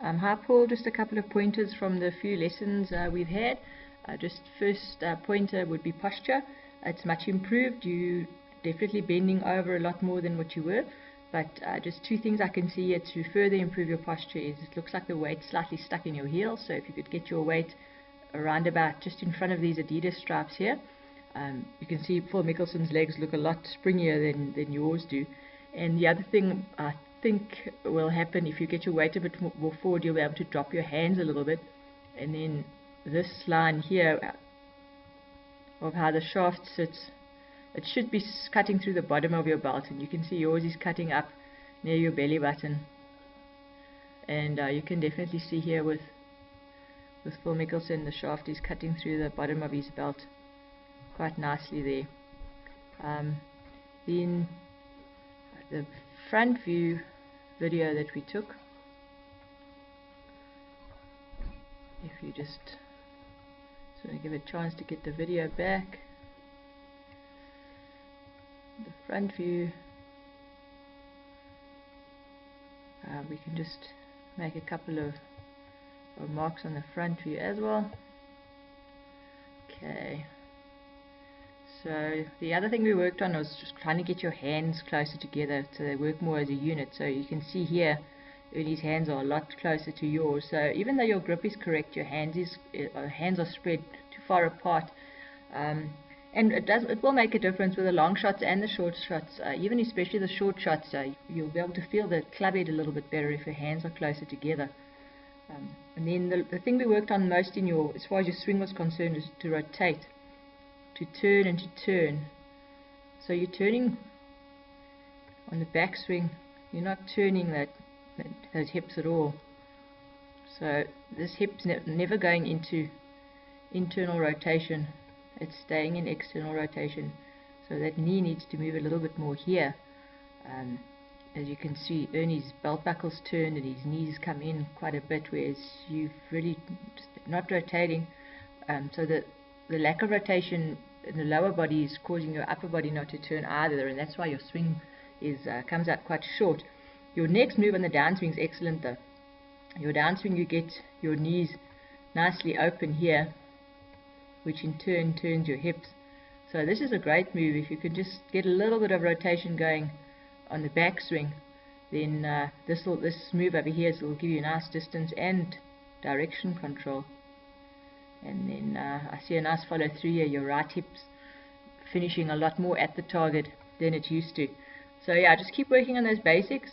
Hi Paul, just a couple of pointers from the few lessons we've had. Just first pointer would be posture. It's much improved. You definitely bending over a lot more than what you were, but just two things I can see here to further improve your posture is it looks like the weight's slightly stuck in your heel, so if you could get your weight around about just in front of these Adidas stripes here, you can see Paul Mickelson's legs look a lot springier than yours do. And the other thing I think will happen, if you get your weight a bit more forward, you'll be able to drop your hands a little bit, and then this line here of how the shaft sits, it should be cutting through the bottom of your belt, and you can see yours is cutting up near your belly button, and you can definitely see here with Phil Mickelson the shaft is cutting through the bottom of his belt quite nicely there. Then the front view video that we took, if you just sort of give a chance to get the video back, the front view, we can just make a couple of remarks on the front view as well. Okay, so the other thing we worked on was just trying to get your hands closer together so they work more as a unit. So you can see here Ernie's hands are a lot closer to yours, so even though your grip is correct, your hands are spread too far apart, and it will make a difference with the long shots and the short shots, even especially the short shots. You'll be able to feel the club head a little bit better if your hands are closer together. And then the thing we worked on most in as far as your swing was concerned, is to rotate, to turn and to turn. So you're turning on the backswing, you're not turning those hips at all. So this hip's never going into internal rotation, it's staying in external rotation. So that knee needs to move a little bit more here. As you can see, Ernie's belt buckle's turned and his knees come in quite a bit, whereas you've really not rotating. So the lack of rotation in the lower body is causing your upper body not to turn either, and that's why your swing comes out quite short. Your next move on the downswing is excellent though. Your downswing, you get your knees nicely open here, which in turn turns your hips. So this is a great move. If you could just get a little bit of rotation going on the backswing, then this move over here will give you a nice distance and direction control. And then I see a nice follow through here, your right hip's finishing a lot more at the target than it used to. So yeah, just keep working on those basics.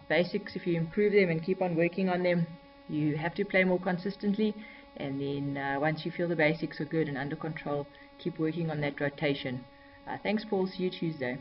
Basics, if you improve them and keep on working on them, you have to play more consistently, and then once you feel the basics are good and under control, keep working on that rotation. Thanks Paul, see you Tuesday.